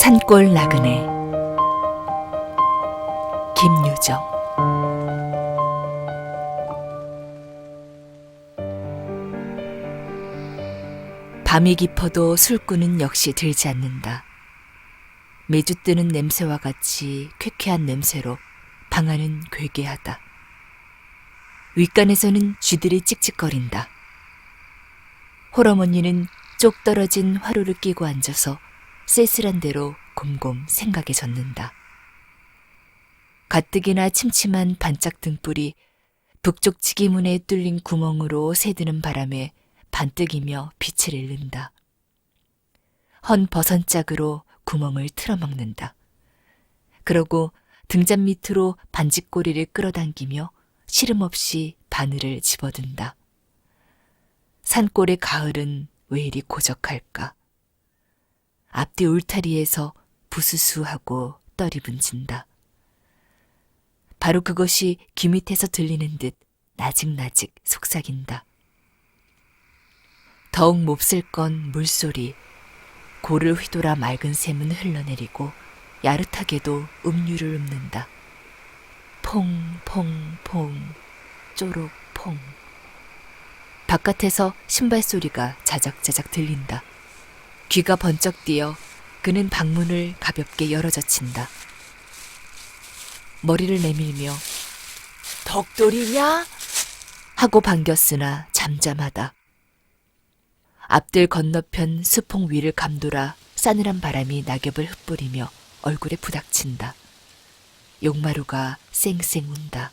산골 나그네 김유정. 밤이 깊어도 술꾼은 역시 들지 않는다. 매주 뜨는 냄새와 같이 쾌쾌한 냄새로 방 안은 괴괴하다. 윗간에서는 쥐들이 찍찍거린다. 홀어머니는 쪽 떨어진 화로를 끼고 앉아서 쓸쓸한 대로 곰곰 생각에 젖는다. 가뜩이나 침침한 반짝 등불이 북쪽 지기문에 뚫린 구멍으로 새드는 바람에 반뜩이며 빛을 잃는다. 헌 버선짝으로 구멍을 틀어막는다. 그러고 등잔 밑으로 반지꼬리를 끌어당기며 시름없이 바늘을 집어든다. 산골의 가을은 왜 이리 고적할까? 앞뒤 울타리에서 부스스하고 떨이 분진다. 바로 그것이 귀 밑에서 들리는 듯 나직나직 속삭인다. 더욱 몹쓸 건 물소리. 고를 휘돌아 맑은 샘은 흘러내리고 야릇하게도 음유를 읊는다. 퐁퐁퐁 쪼록퐁. 바깥에서 신발 소리가 자작자작 들린다. 귀가 번쩍 뛰어 그는 방문을 가볍게 열어젖힌다. 머리를 내밀며 덕돌이냐? 하고 반겼으나 잠잠하다. 앞들 건너편 수폭 위를 감돌아 싸늘한 바람이 낙엽을 흩뿌리며 얼굴에 부닥친다. 용마루가 쌩쌩 운다.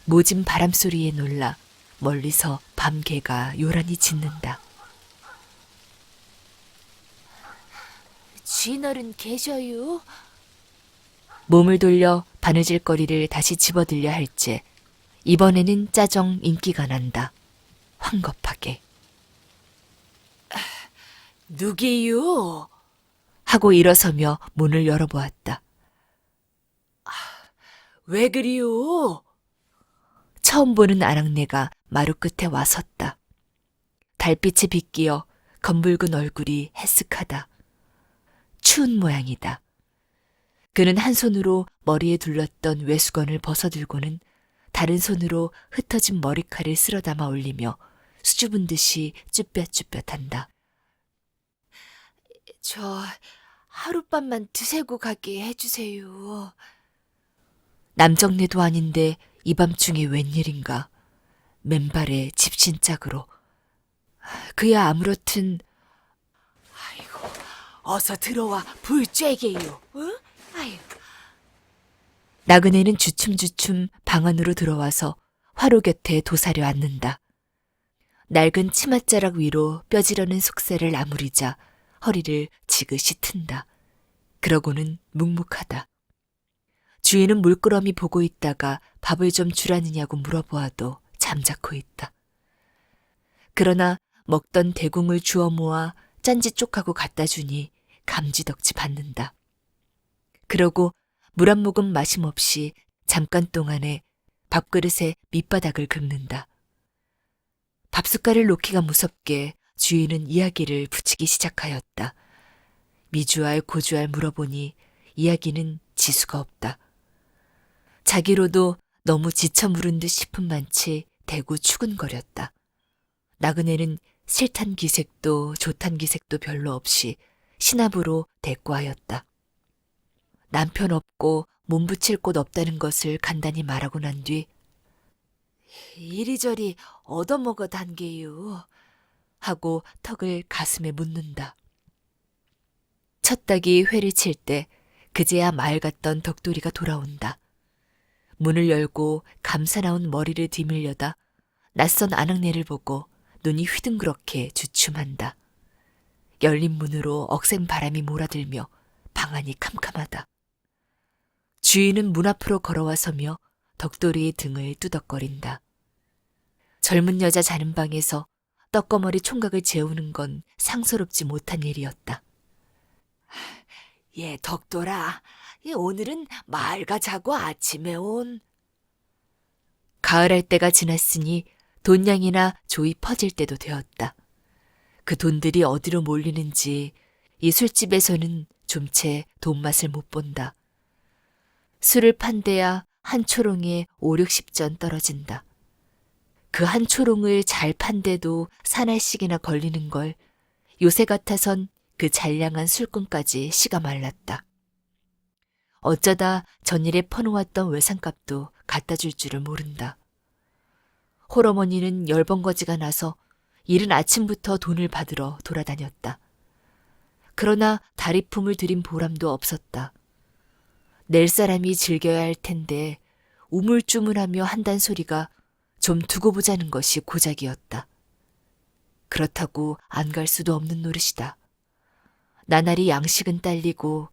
모진 바람소리에 놀라 멀리서 밤개가 요란히 짖는다. 쥐널은 계셔요? 몸을 돌려 바느질거리를 다시 집어들려 할지 이번에는 짜정 인기가 난다. 황급하게. 누구요? 하고 일어서며 문을 열어보았다. 왜 그리요? 처음 보는 아낙네가 마루 끝에 와 섰다. 달빛에 비끼어 검붉은 얼굴이 해쓱하다. 추운 모양이다. 그는 한 손으로 머리에 둘렀던 외수건을 벗어들고는 다른 손으로 흩어진 머리칼을 쓸어 담아 올리며 수줍은 듯이 쭈뼛쭈뼛한다. 저 하룻밤만 드세고 가게 해주세요. 남정네도 아닌데 이 밤중에 웬일인가. 맨발에 집신짝으로. 그야 아무렇든. 아이고, 어서 들어와 불 쬐게요. 응? 아이고. 나그네는 주춤주춤 방 안으로 들어와서 화로 곁에 도사려 앉는다. 낡은 치맛자락 위로 뼈지러는 속새를 아무리자 허리를 지그시 튼다. 그러고는 묵묵하다. 주인은 물끄러미 보고 있다가 밥을 좀 주라느냐고 물어보아도 잠자코 있다. 그러나 먹던 대궁을 주워 모아 짠지 쪽하고 갖다 주니 감지덕지 받는다. 그러고 물 한 모금 마심 없이 잠깐 동안에 밥그릇에 밑바닥을 긁는다. 밥숟갈을 놓기가 무섭게 주인은 이야기를 붙이기 시작하였다. 미주알 고주알 물어보니 이야기는 지수가 없다. 자기로도 너무 지쳐 물은 듯 싶은 만치 대구 추근거렸다. 나그네는 싫단 기색도 좋단 기색도 별로 없이 신압으로 대꾸하였다. 남편 없고 몸붙일 곳 없다는 것을 간단히 말하고 난 뒤 이리저리 얻어먹어 단게요 하고 턱을 가슴에 묻는다. 첫 닭이 회를 칠 때 그제야 말 같던 덕돌이가 돌아온다. 문을 열고 감사 나온 머리를 뒤밀려다 낯선 아낙네를 보고 눈이 휘둥그렇게 주춤한다. 열린 문으로 억센 바람이 몰아들며 방 안이 캄캄하다. 주인은 문 앞으로 걸어와 서며 덕돌이의 등을 뚜덕거린다. 젊은 여자 자는 방에서 떡거머리 총각을 재우는 건 상스럽지 못한 일이었다. 예, 덕돌아, 오늘은 말가 자고 아침에 온. 가을할 때가 지났으니 돈양이나 조이 퍼질 때도 되었다. 그 돈들이 어디로 몰리는지 이 술집에서는 좀채 돈맛을 못 본다. 술을 판대야 한 초롱에 5, 60전 떨어진다. 그 한 초롱을 잘 판대도 사날씩이나 걸리는 걸 요새 같아선 그 잔량한 술꾼까지 씨가 말랐다. 어쩌다 전일에 퍼놓았던 외상값도 갖다 줄 줄을 모른다. 홀어머니는 열번거지가 나서 이른 아침부터 돈을 받으러 돌아다녔다. 그러나 다리품을 들인 보람도 없었다. 낼 사람이 즐겨야 할 텐데 우물쭈물하며 한단 소리가 좀 두고 보자는 것이 고작이었다. 그렇다고 안 갈 수도 없는 노릇이다. 나날이 양식은 딸리고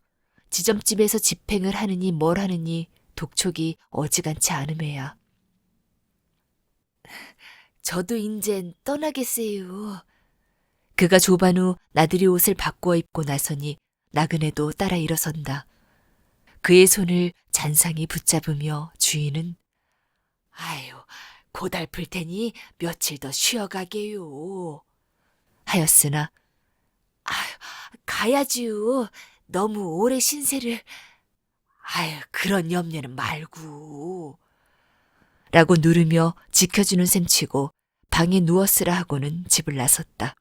지점집에서 집행을 하느니 뭘 하느니 독촉이 어지간치 않음에야. 저도 인젠 떠나겠어요. 그가 조반 후 나들이 옷을 바꾸어 입고 나서니 나그네도 따라 일어선다. 그의 손을 잔상이 붙잡으며 주인은 아유, 고달플 테니 며칠 더 쉬어가게요. 하였으나 아유, 가야지요. 너무 오래 신세를. 아유, 그런 염려는 말고. 라고 누르며 지켜주는 셈치고 방에 누웠으라 하고는 집을 나섰다.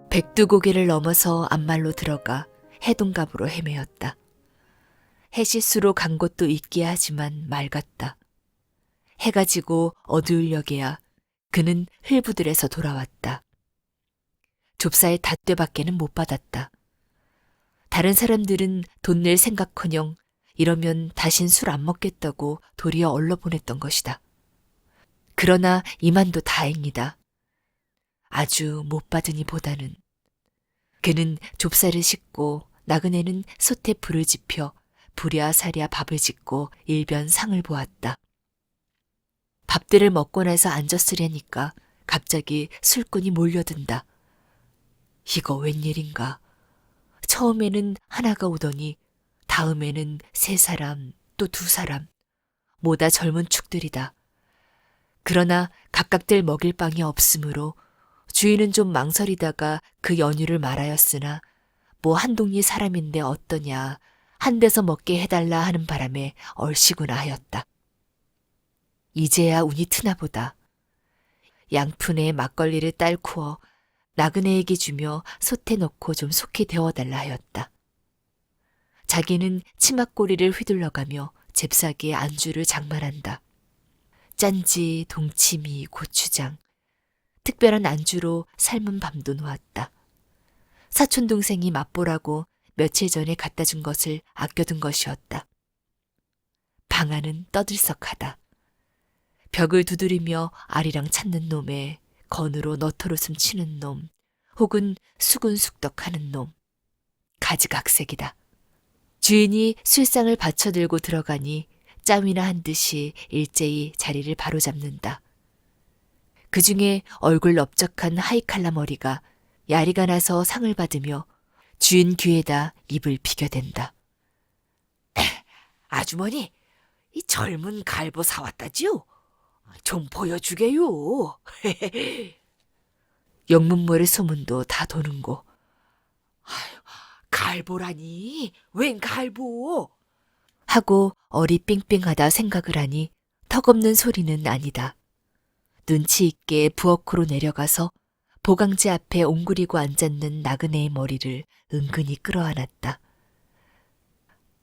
백두고개를 넘어서 앞말로 들어가 해동갑으로 헤매었다. 해시수로 간 곳도 있기야 하지만 맑았다. 해가 지고 어두울 역에야 그는 흘부들에서 돌아왔다. 좁사의 닷되밖에는 못 받았다. 다른 사람들은 돈 낼 생각커녕 이러면 다신 술 안 먹겠다고 도리어 얼러보냈던 것이다. 그러나 이만도 다행이다. 아주 못 받으니 보다는. 그는 좁사를 씻고 나그네는 솥에 불을 지펴 부랴사랴 밥을 짓고 일변 상을 보았다. 밥들을 먹고 나서 앉았으려니까 갑자기 술꾼이 몰려든다. 이거 웬일인가. 처음에는 하나가 오더니 다음에는 3사람 또 2사람 모다 젊은 축들이다. 그러나 각각들 먹일 빵이 없으므로 주인은 좀 망설이다가 그 연유를 말하였으나 뭐 한 동네 사람인데 어떠냐 한 데서 먹게 해달라 하는 바람에 얼씨구나 하였다. 이제야 운이 트나보다. 양푼에 막걸리를 딸쿠어 나그네에게 주며 솥에 넣고 좀 속히 데워달라 하였다. 자기는 치맛꼬리를 휘둘러가며 잽싸게 안주를 장만한다. 짠지, 동치미, 고추장, 특별한 안주로 삶은 밤도 놓았다. 사촌동생이 맛보라고 며칠 전에 갖다 준 것을 아껴둔 것이었다. 방 안은 떠들썩하다. 벽을 두드리며 아리랑 찾는 놈에 건으로 너털웃음 치는 놈, 혹은 수근숙덕하는 놈, 가지각색이다. 주인이 술상을 받쳐들고 들어가니 짬이나 한 듯이 일제히 자리를 바로잡는다. 그 중에 얼굴 넓적한 하이칼라 머리가 야리가 나서 상을 받으며 주인 귀에다 입을 비겨댄다. 아주머니, 이 젊은 갈보 사왔다지요? 좀 보여주게요. 영문모의 소문도 다 도는고. 아유, 갈보라니? 웬 갈보? 하고 어리 삥삥하다 생각을 하니 턱없는 소리는 아니다. 눈치 있게 부엌으로 내려가서 보강지 앞에 옹그리고 앉았는 나그네의 머리를 은근히 끌어안았다.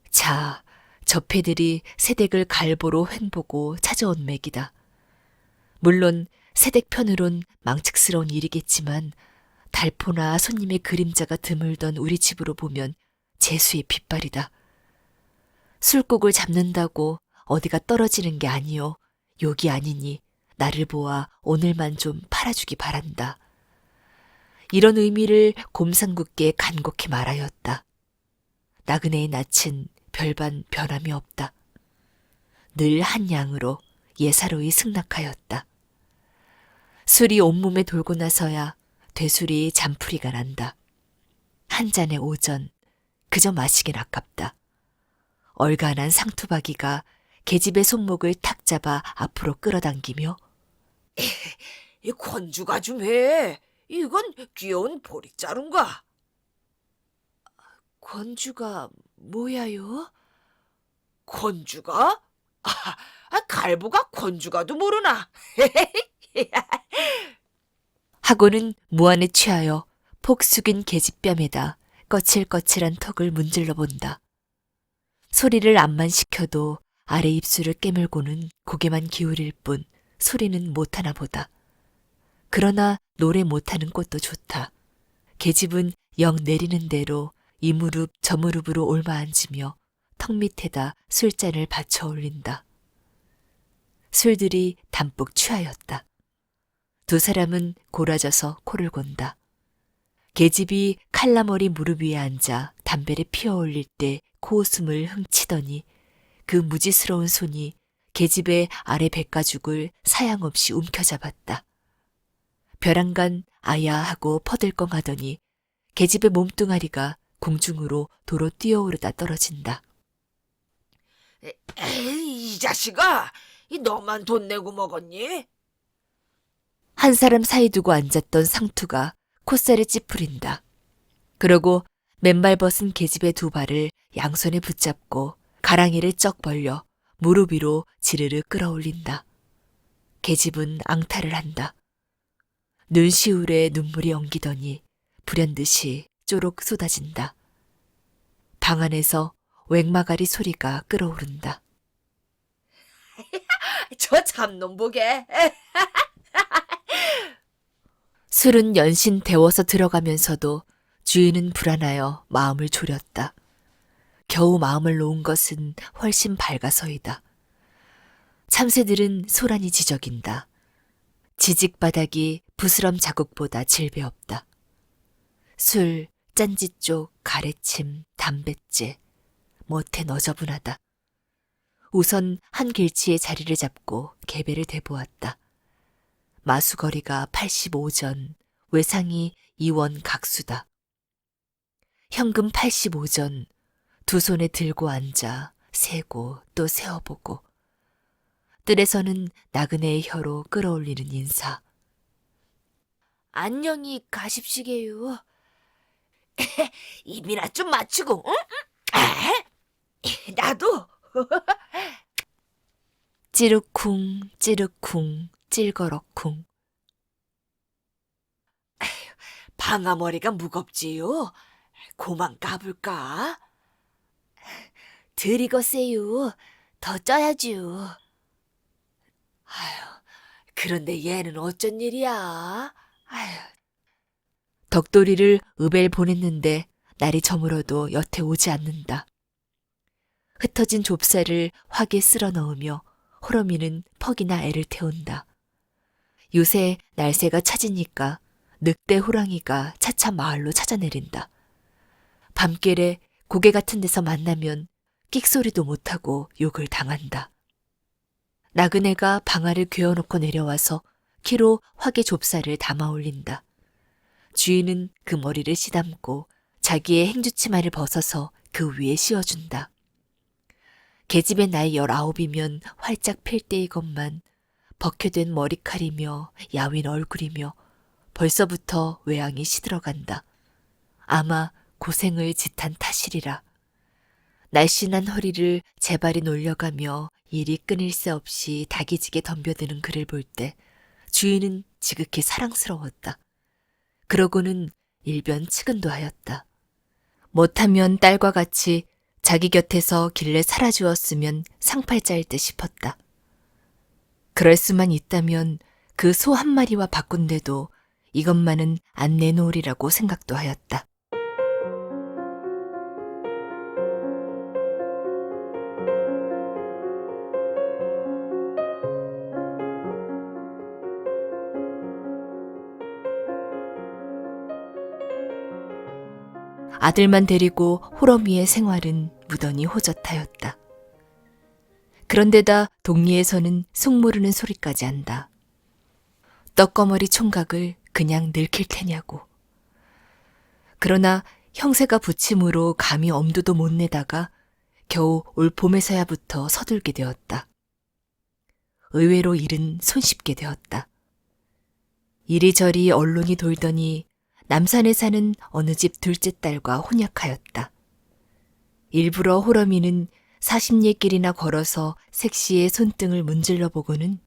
자, 저 패들이 새댁을 갈보로 횡보고 찾아온 맥이다. 물론 새댁 편으론 망측스러운 일이겠지만 달포나 손님의 그림자가 드물던 우리 집으로 보면 재수의 빗발이다. 술국을 잡는다고 어디가 떨어지는 게 아니요. 욕이 아니니 나를 보아 오늘만 좀 팔아주기 바란다. 이런 의미를 곰상궂게 간곡히 말하였다. 나그네의 낯은 별반 변함이 없다. 늘 한 양으로 예사로이 승낙하였다. 술이 온몸에 돌고 나서야 되술이 잠풀이가 난다. 한 잔의 오전, 그저 마시긴 아깝다. 얼간한 상투박이가 계집의 손목을 탁 잡아 앞으로 끌어당기며 이 권주가 좀 해. 이건 귀여운 보릿자루인가? 권주가 뭐야요? 권주가? 갈보가 권주가도 모르나? 하고는 무안에 취하여 폭 숙인 계집뺨에다 거칠거칠한 턱을 문질러 본다. 소리를 암만 시켜도 아래 입술을 깨물고는 고개만 기울일 뿐 소리는 못하나 보다. 그러나 노래 못하는 꽃도 좋다. 계집은 영 내리는 대로 이 무릎 저 무릎으로 옮아앉으며 턱 밑에다 술잔을 받쳐 올린다. 술들이 담뿍 취하였다. 두 사람은 골아져서 코를 곤다. 계집이 칼라머리 무릎 위에 앉아 담배를 피워 올릴 때 코웃음을 흥치더니 그 무지스러운 손이 계집의 아래 백가죽을 사양없이 움켜잡았다. 벼랑간 아야 하고 퍼들컹하더니 계집의 몸뚱아리가 공중으로 도로 뛰어오르다 떨어진다. 에이, 이 자식아, 너만 돈 내고 먹었니? 한 사람 사이 두고 앉았던 상투가 콧살을 찌푸린다. 그러고 맨발 벗은 계집의 두 발을 양손에 붙잡고 가랑이를 쩍 벌려 무릎 위로 지르르 끌어올린다. 계집은 앙탈을 한다. 눈시울에 눈물이 엉기더니 불현듯이 쪼록 쏟아진다. 방 안에서 웽마가리 소리가 끓어오른다. 저 참놈 보게. 술은 연신 데워서 들어가면서도 주인은 불안하여 마음을 졸였다. 겨우 마음을 놓은 것은 훨씬 밝아서이다. 참새들은 소란이 지저긴다. 지직바닥이 부스럼 자국보다 질배 없다. 술, 짠지 쪽, 가래침, 담뱃재, 못해 너저분하다. 우선 한 길치의 자리를 잡고 개배를 대보았다. 마수거리가 85전, 외상이 2원 각수다. 현금 85전, 두 손에 들고 앉아 세고 또 세어보고 뜰에서는 나그네의 혀로 끌어올리는 인사. 안녕히 가십시게요. 입이나 좀 맞추고, 응? 나도. 찌르쿵 찌르쿵 찔거럭쿵. 방아머리가 무겁지요? 고만 까불까? 드리거세요. 더 쪄야지요. 아휴, 그런데 얘는 어쩐 일이야? 아휴, 덕돌이를 읍엘 보냈는데 날이 저물어도 여태 오지 않는다. 흩어진 좁쌀을 확에 쓸어 넣으며 호러미는 퍽이나 애를 태운다. 요새 날새가 차지니까 늑대 호랑이가 차차 마을로 찾아내린다. 밤길에 고개 같은 데서 만나면 끽소리도 못하고 욕을 당한다. 나그네가 방아를 괴어놓고 내려와서 키로 화개 좁쌀을 담아 올린다. 주인은 그 머리를 쓰담고 자기의 행주치마를 벗어서 그 위에 씌워준다. 계집의 나이 19이면 활짝 필 때이건만 벗겨된 머리칼이며 야윈 얼굴이며 벌써부터 외양이 시들어간다. 아마 고생을 짓한 탓이리라. 날씬한 허리를 재발이 놀려가며 일이 끊일 새 없이 다기지게 덤벼드는 그를 볼 때 주인은 지극히 사랑스러웠다. 그러고는 일변 측은도 하였다. 못하면 딸과 같이 자기 곁에서 길래 살아주었으면 상팔자일 듯 싶었다. 그럴 수만 있다면 그 소 한 마리와 바꾼데도 이것만은 안 내놓으리라고 생각도 하였다. 아들만 데리고 호러미의 생활은 무던히 호젓하였다. 그런데다 동리에서는 속 모르는 소리까지 한다. 떡거머리 총각을 그냥 늙힐 테냐고. 그러나 형세가 부침으로 감히 엄두도 못 내다가 겨우 올 봄에서야부터 서둘게 되었다. 의외로 일은 손쉽게 되었다. 이리저리 언론이 돌더니 남산에 사는 어느 집 둘째 딸과 혼약하였다. 일부러 호러미는 40리 길이나 걸어서 색시의 손등을 문질러 보고는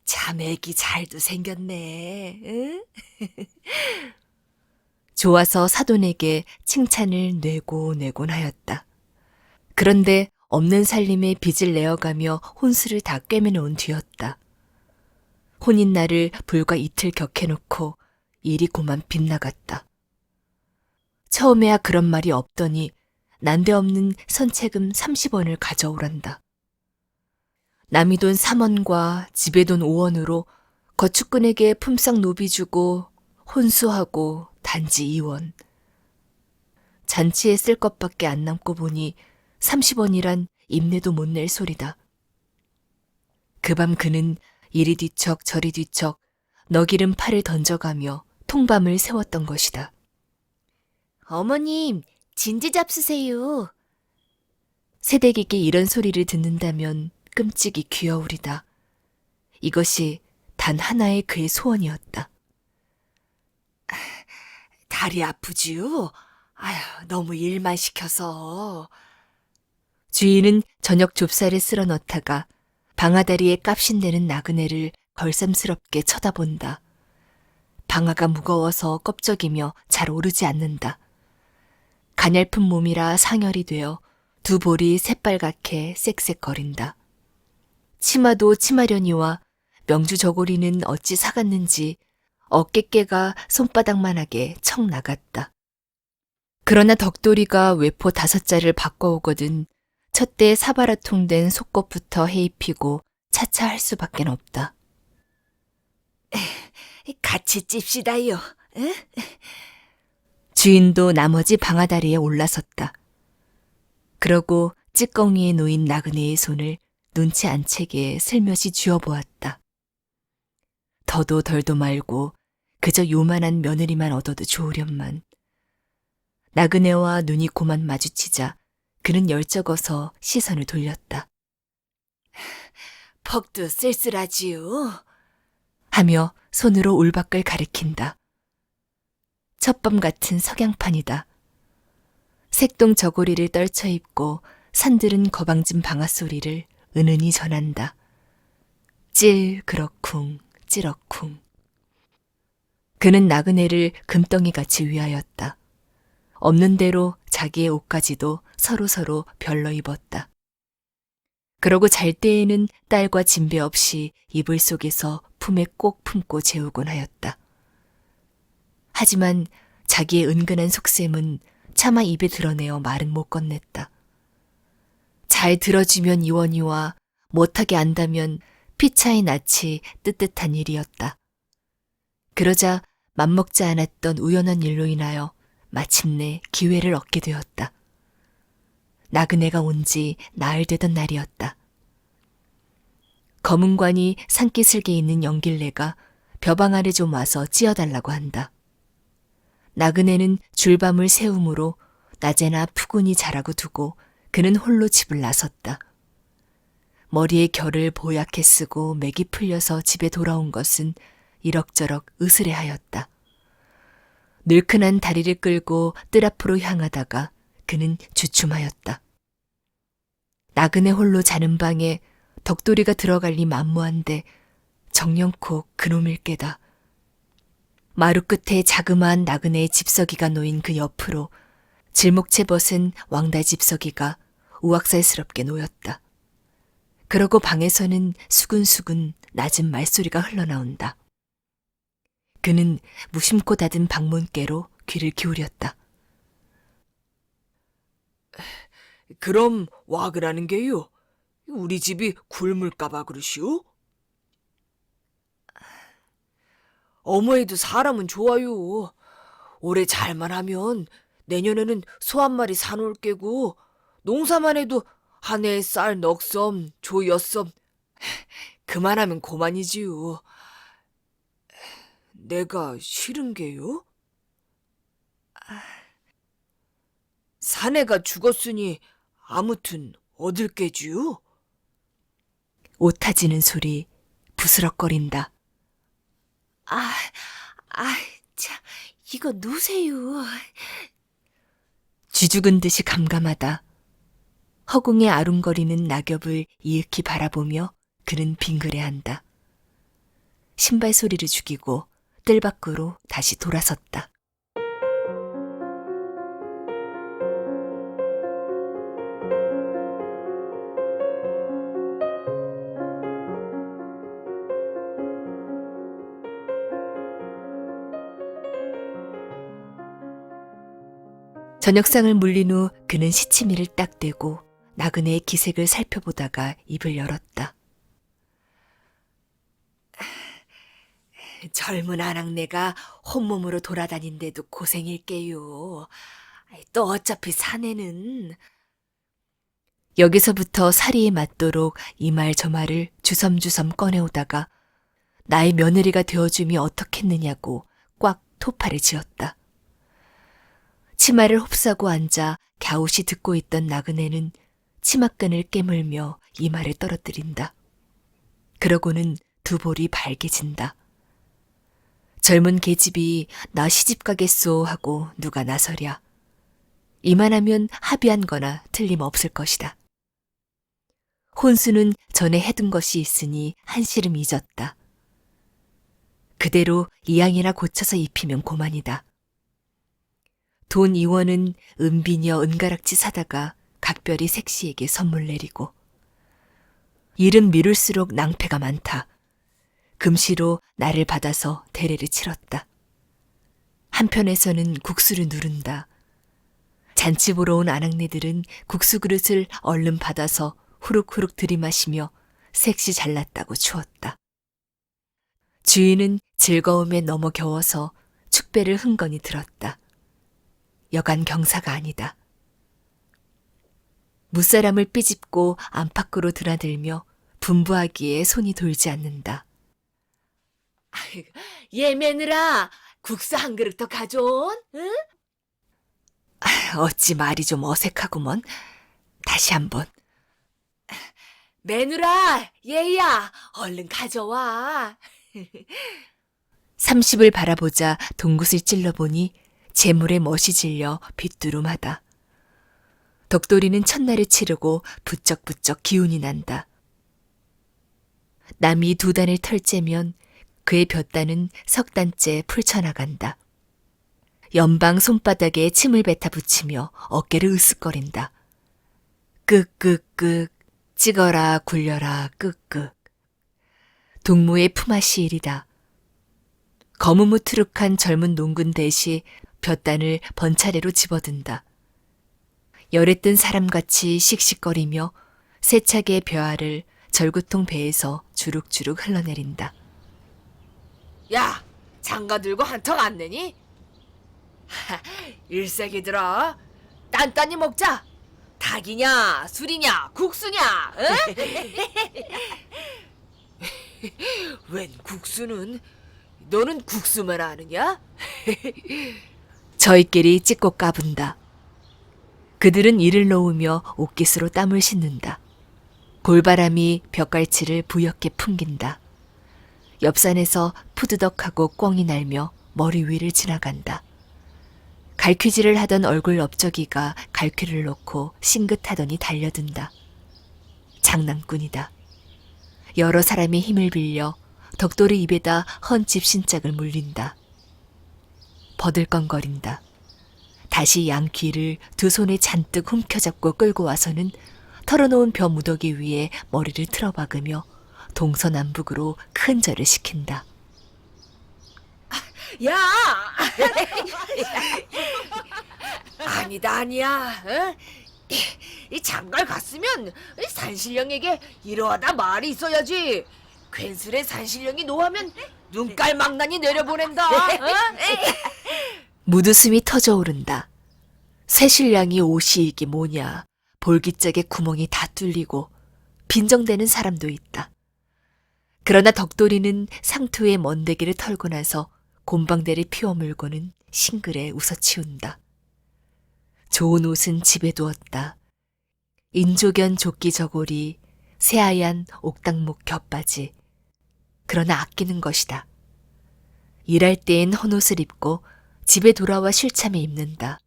참 애기 잘도 생겼네. 응? 좋아서 사돈에게 칭찬을 뇌곤 하였다. 그런데 없는 살림에 빚을 내어가며 혼수를 다 꿰매놓은 뒤였다. 혼인날을 불과 이틀 격해놓고 일이 고만 빗나갔다. 처음에야 그런 말이 없더니 난데없는 선체금 30원을 가져오란다. 남이 돈 3원과 집에 돈 5원으로 거축꾼에게 품삯 노비 주고 혼수하고 단지 2원. 잔치에 쓸 것밖에 안 남고 보니 30원이란 입내도 못 낼 소리다. 그 밤 그는 이리 뒤척 저리 뒤척 너기름 팔을 던져가며 통밤을 세웠던 것이다. 어머님, 진지 잡수세요. 새댁에게 이런 소리를 듣는다면 끔찍이 귀여우리다. 이것이 단 하나의 그의 소원이었다. 다리 아프지요? 아휴, 너무 일만 시켜서. 주인은 저녁 좁쌀에 쓸어 넣다가 방아다리에 깝신대는 나그네를 걸쌈스럽게 쳐다본다. 방아가 무거워서 껍적이며 잘 오르지 않는다. 가냘픈 몸이라 상열이 되어 두 볼이 새빨갛게 쌕쌕거린다. 치마도 치마려니와 명주 저고리는 어찌 사갔는지 어깨깨가 손바닥만하게 척 나갔다. 그러나 덕돌이가 외포 5자를 바꿔오거든 첫대 사바라통 된 속옷부터 해입히고 차차 할 수밖엔 없다. 같이 찝시다요. 응? 주인도 나머지 방아다리에 올라섰다. 그러고 찌꺼기에 놓인 나그네의 손을 눈치 안 채게 슬며시 쥐어보았다. 더도 덜도 말고 그저 요만한 며느리만 얻어도 좋으련만. 나그네와 눈이 고만 마주치자 그는 열적어서 시선을 돌렸다. 퍽도 쓸쓸하지요? 하며 손으로 울밖을 가리킨다. 첫밤 같은 석양판이다. 색동 저고리를 떨쳐 입고 산들은 거방진 방아 소리를 은은히 전한다. 찔 그럭쿵 찌럭쿵. 그는 나그네를 금덩이같이 위하였다. 없는 대로 자기의 옷까지도 서로서로 별러 입었다. 그러고 잘 때에는 딸과 진배 없이 이불 속에서 품에 꼭 품고 재우곤 하였다. 하지만 자기의 은근한 속셈은 차마 입에 드러내어 말은 못 건넸다. 잘 들어주면 이원이와 못하게 안다면 피차의 낯이 뜨뜻한 일이었다. 그러자 맘먹지 않았던 우연한 일로 인하여 마침내 기회를 얻게 되었다. 나그네가 온 지 나흘 되던 날이었다. 검은관이 산기슭에 있는 영길래가 벼방 아래 좀 와서 찧어달라고 한다. 나그네는 줄밤을 세움으로 낮에나 푸근히 자라고 두고 그는 홀로 집을 나섰다. 머리에 결을 보얗게 쓰고 맥이 풀려서 집에 돌아온 것은 이럭저럭 으스레하였다. 늘큰한 다리를 끌고 뜰 앞으로 향하다가 그는 주춤하였다. 나그네 홀로 자는 방에 덕돌이가 들어갈 리 만무한데 정령코 그놈일 게다. 마루 끝에 자그마한 나그네의 집서기가 놓인 그 옆으로 질목채 벗은 왕달 집서기가 우악살스럽게 놓였다. 그러고 방에서는 수근수근 낮은 말소리가 흘러나온다. 그는 무심코 닫은 방문께로 귀를 기울였다. 그럼 와 그라는 게요? 우리 집이 굶을까봐 그러시오? 어머니도 사람은 좋아요. 올해 잘만 하면 내년에는 소 한 마리 사놓을 게고 농사만 해도 한 해에 쌀 넉섬, 조 6섬 그만하면 고만이지요. 내가 싫은 게요? 사내가 죽었으니 아무튼 얻을 게지요? 오타지는 소리, 부스럭거린다. 자, 이거 놓으세요. 쥐죽은 듯이 감감하다. 허공에 아웅거리는 낙엽을 이윽히 바라보며 그는 빙그레한다. 신발 소리를 죽이고 뜰 밖으로 다시 돌아섰다. 저녁상을 물린 후 그는 시치미를 딱 대고 나그네의 기색을 살펴보다가 입을 열었다. 젊은 아낙네가 혼몸으로 돌아다닌데도 고생일게요. 또 어차피 사내는. 여기서부터 사리에 맞도록 이 말 저 말을 주섬주섬 꺼내오다가 나의 며느리가 되어줌이 어떻겠느냐고 꽉 토파를 지었다. 치마를 홉사고 앉아 갸웃이 듣고 있던 나그네는 치맛끈을 깨물며 이마를 떨어뜨린다. 그러고는 두 볼이 발개진다. 젊은 계집이 나 시집 가겠소 하고 누가 나서랴. 이만하면 합의한 거나 틀림없을 것이다. 혼수는 전에 해둔 것이 있으니 한시름 잊었다. 그대로 이양이나 고쳐서 입히면 고만이다. 돈 2원은 은비녀 은가락지 사다가 각별히 색시에게 선물 내리고. 일은 미룰수록 낭패가 많다. 금시로 나를 받아서 대례를 치렀다. 한편에서는 국수를 누른다. 잔치 보러 온 아낙네들은 국수 그릇을 얼른 받아서 후룩후룩 들이마시며 색시 잘났다고 추었다. 주인은 즐거움에 넘어 겨워서 축배를 흥건히 들었다. 여간 경사가 아니다. 무사람을 삐집고 안팎으로 드나들며 분부하기에 손이 돌지 않는다. 예매느라 국수 한 그릇 더 가져온? 응? 어찌 말이 좀 어색하구먼. 다시 한번. 매느라, 얘야, 얼른 가져와. 30을 바라보자 동굿을 찔러보니 재물에 멋이 질려 빗두름하다. 덕돌이는 첫날을 치르고 부쩍부쩍 기운이 난다. 남이 2단을 털째면 그의 볕단은 석단째 풀쳐나간다. 연방 손바닥에 침을 뱉어 붙이며 어깨를 으쓱거린다. 끄끄끄 찍어라 굴려라 끄끄. 동무의 품앗이 일이다. 거무무트룩한 젊은 농군 대시 볕단을 번차례로 집어든다. 열에 뜬 사람같이 씩씩거리며 세차게 벼알을 절구통 배에서 주룩주룩 흘러내린다. 야, 장가 들고 한턱 안 내니? 일색이들아, 딴딴히 먹자. 닭이냐, 술이냐, 국수냐, 응? 웬 국수는? 너는 국수만 아느냐? 저희끼리 찍고 까분다. 그들은 이를 놓으며 옷깃으로 땀을 씻는다. 골바람이 벽갈치를 부엽게 풍긴다. 옆산에서 푸드덕하고 꿩이 날며 머리 위를 지나간다. 갈퀴질을 하던 얼굴 업적이가 갈퀴를 놓고 싱긋하더니 달려든다. 장난꾼이다. 여러 사람이 힘을 빌려 덕돌의 입에다 헌 집신짝을 물린다. 버들컹거린다. 다시 양귀를 두 손에 잔뜩 훔켜잡고 끌고 와서는 털어놓은 벼 무더기 위에 머리를 틀어박으며 동서남북으로 큰 절을 시킨다. 야! 아니다, 아니야. 어? 이 장가를 갔으면 이 산신령에게 이러하다 말이 있어야지. 괜스레 산신령이 노하면 눈깔망나니 내려보낸다. 어? 무드숨이 터져오른다. 새신랑이 옷이 이게 뭐냐. 볼기짝에 구멍이 다 뚫리고 빈정대는 사람도 있다. 그러나 덕돌이는 상투의 먼데기를 털고 나서 곰방대를 피워물고는 싱글에 웃어치운다. 좋은 옷은 집에 두었다. 인조견 조끼 저고리, 새하얀 옥당목 겹바지. 그러나 아끼는 것이다. 일할 때엔 헌옷을 입고 집에 돌아와 실참에 입는다.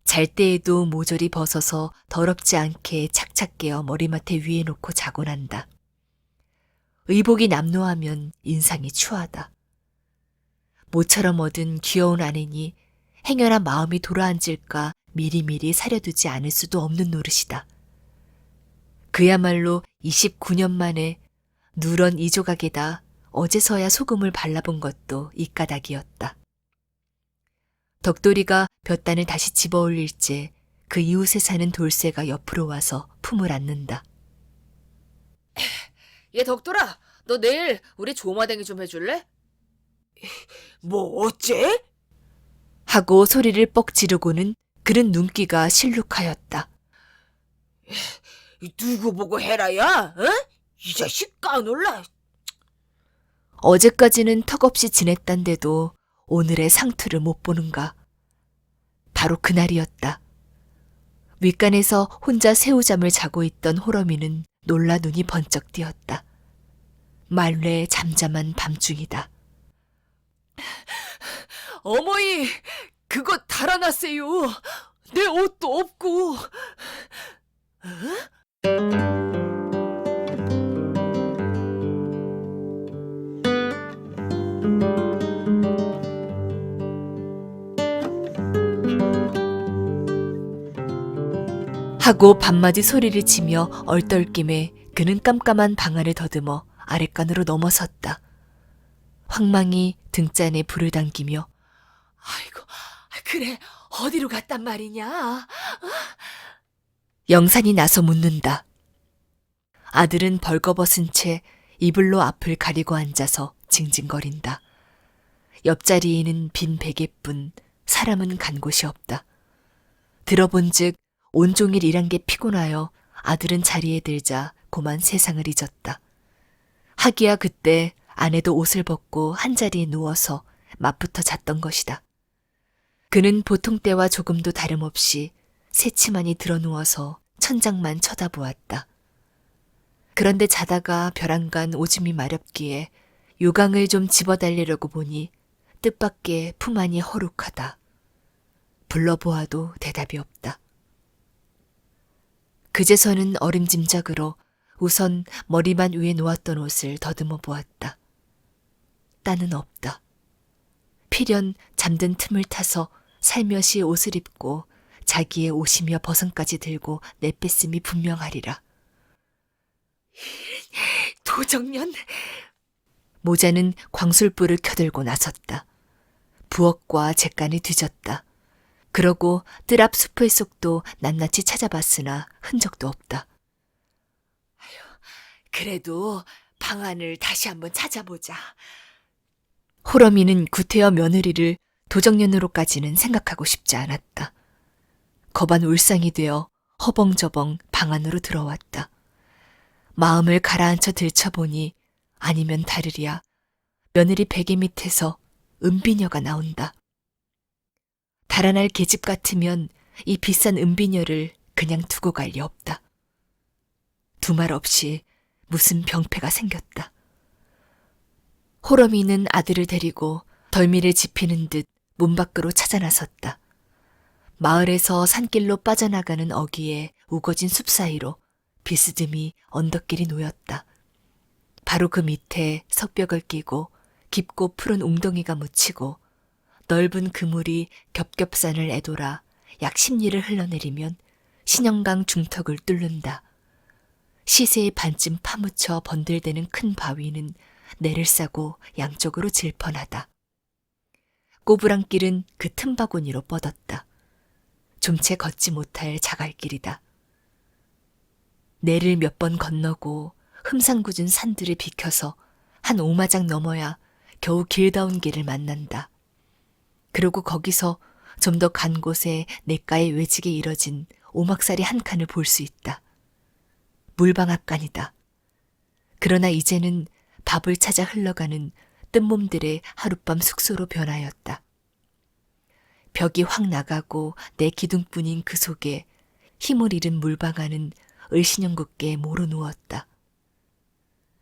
잘 때에도 모조리 벗어서 더럽지 않게 착착 깨어 머리맡에 위에 놓고 자곤 한다. 의복이 남노하면 인상이 추하다. 모처럼 얻은 귀여운 아내니 행여나 마음이 돌아앉을까 미리미리 사려두지 않을 수도 없는 노릇이다. 그야말로 29년 만에 누런 이 조각에다 어제서야 소금을 발라본 것도 이 까닭이었다. 덕돌이가 볕단을 다시 집어올릴째 그 이웃에 사는 돌쇠가 옆으로 와서 품을 안는다. 얘 덕돌아, 너 내일 우리 조마댕이 좀 해줄래? 뭐 어째? 하고 소리를 뻑 지르고는 그는 눈기가 실룩하였다. 누구 보고 해라야? 어? 이 자식 까놀라. 어제까지는 턱없이 지냈단데도 오늘의 상투를 못 보는가. 바로 그날이었다. 윗간에서 혼자 새우잠을 자고 있던 호러미는 놀라 눈이 번쩍 띄었다. 말레 잠잠한 밤중이다. 어머니, 그거 달아났어요. 내 옷도 없고. 하고 밤맞이 소리를 치며 얼떨김에 그는 깜깜한 방 안을 더듬어 아랫간으로 넘어섰다. 황망이 등잔에 불을 당기며 아이고, 그래, 어디로 갔단 말이냐? 영산이 나서 묻는다. 아들은 벌거벗은 채 이불로 앞을 가리고 앉아서 징징거린다. 옆자리에는 빈 베개뿐 사람은 간 곳이 없다. 들어본즉 온종일 일한 게 피곤하여 아들은 자리에 들자 고만 세상을 잊었다. 하기야 그때 아내도 옷을 벗고 한자리에 누워서 맞붙어 잤던 것이다. 그는 보통 때와 조금도 다름없이 새치만이 드러누워서 천장만 쳐다보았다. 그런데 자다가 벼랑간 오줌이 마렵기에 요강을 좀 집어달리려고 보니 뜻밖의 품 안이 허룩하다. 불러보아도 대답이 없다. 그제서는 어림짐작으로 우선 머리만 위에 놓았던 옷을 더듬어 보았다. 땀은 없다. 필연 잠든 틈을 타서 살며시 옷을 입고 자기의 옷이며 버선까지 들고 내뺐음이 분명하리라. 도정년. 모자는 광술불을 켜들고 나섰다. 부엌과 잿간이 뒤졌다. 그러고 뜰 앞 숲의 속도 낱낱이 찾아봤으나 흔적도 없다. 그래도 방 안을 다시 한번 찾아보자. 호러미는 구태여 며느리를 도정년으로까지는 생각하고 싶지 않았다. 겁안 울상이 되어 허벙저벙 방 안으로 들어왔다. 마음을 가라앉혀 들춰보니 아니면 다르랴 며느리 베개 밑에서 은비녀가 나온다. 달아날 계집 같으면 이 비싼 은비녀를 그냥 두고 갈 리 없다. 두말 없이 무슨 병폐가 생겼다. 호러미는 아들을 데리고 덜미를 지피는 듯 문 밖으로 찾아 나섰다. 마을에서 산길로 빠져나가는 어귀에 우거진 숲 사이로 비스듬히 언덕길이 놓였다. 바로 그 밑에 석벽을 끼고 깊고 푸른 웅덩이가 묻히고 넓은 그물이 겹겹산을 애돌아 약 10리를 흘러내리면 신영강 중턱을 뚫는다. 시세에 반쯤 파묻혀 번들대는 큰 바위는 내를 싸고 양쪽으로 질펀하다. 꼬부랑길은 그 틈바구니로 뻗었다. 좀채 걷지 못할 자갈길이다. 내를 몇 번 건너고 흠상궂은 산들을 비켜서 한 오마장 넘어야 겨우 길다운 길을 만난다. 그러고 거기서 좀 더 간 곳에 냇가에 외지게 이뤄진 오막살이 한 칸을 볼 수 있다. 물방앗간이다. 그러나 이제는 밥을 찾아 흘러가는 들뜬 몸들의 하룻밤 숙소로 변하였다. 벽이 확 나가고 내 기둥뿐인 그 속에 힘을 잃은 물방아는 을신형궂게 모로 누웠다.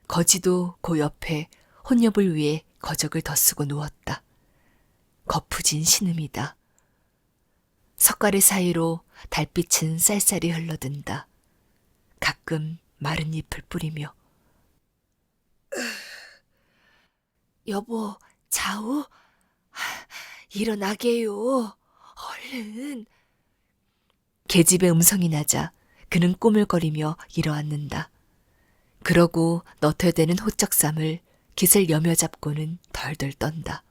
거지도 그 옆에 혼엽을 위해 거적을 덧쓰고 누웠다. 거푸진 신음이다. 석가래 사이로 달빛은 쌀쌀이 흘러든다. 가끔 마른 잎을 뿌리며. 여보, 자우? 일어나게요. 얼른. 계집의 음성이 나자 그는 꼬물거리며 일어앉는다. 그러고 너털대는 호적삼을 깃을 여며잡고는 덜덜 떤다.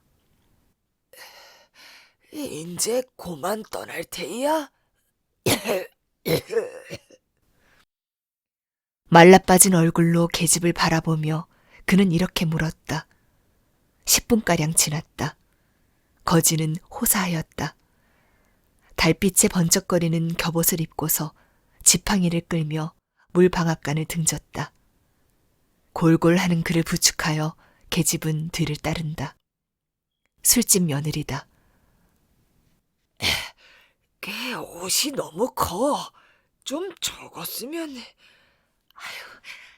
인제 고만 떠날 테이야? 말라빠진 얼굴로 계집을 바라보며 그는 이렇게 물었다. 10분가량 지났다. 거지는 호사하였다. 달빛에 번쩍거리는 겹옷을 입고서 지팡이를 끌며 물방앗간을 등졌다. 골골 하는 그를 부축하여 계집은 뒤를 따른다. 술집 며느리다. 걔 옷이 너무 커. 좀 적었으면.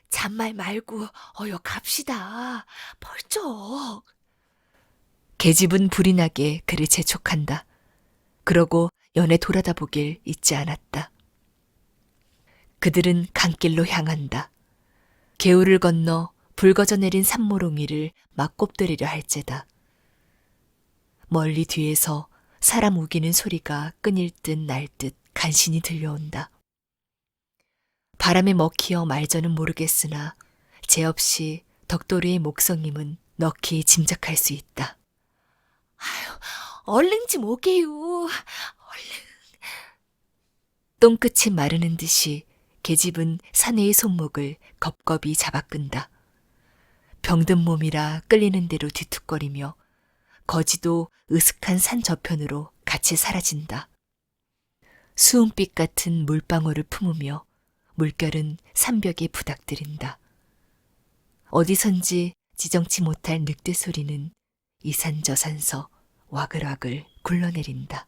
잔말 말고 어여 갑시다. 벌쩍. 계집은 불이 나게 그를 재촉한다. 그러고 연애 돌아다 보길 잊지 않았다. 그들은 강길로 향한다. 개울을 건너 붉어져 내린 산모롱이를 막 꼽들이려 할제다. 멀리 뒤에서 사람 우기는 소리가 끊일 듯 날 듯 간신히 들려온다. 바람에 먹히어 말저는 모르겠으나 제 없이 덕도리의 목성임은 넋히 짐작할 수 있다. 아유, 얼른 좀 오게요. 얼른. 똥끝이 마르는 듯이 계집은 사내의 손목을 겁겁이 잡아끈다. 병든 몸이라 끌리는 대로 뒤툭거리며 거지도 으슥한 산 저편으로 같이 사라진다. 수은빛 같은 물방울을 품으며 물결은 산벽에 부닥들인다. 어디선지 지정치 못할 늑대 소리는 이산저산서 와글와글 굴러내린다.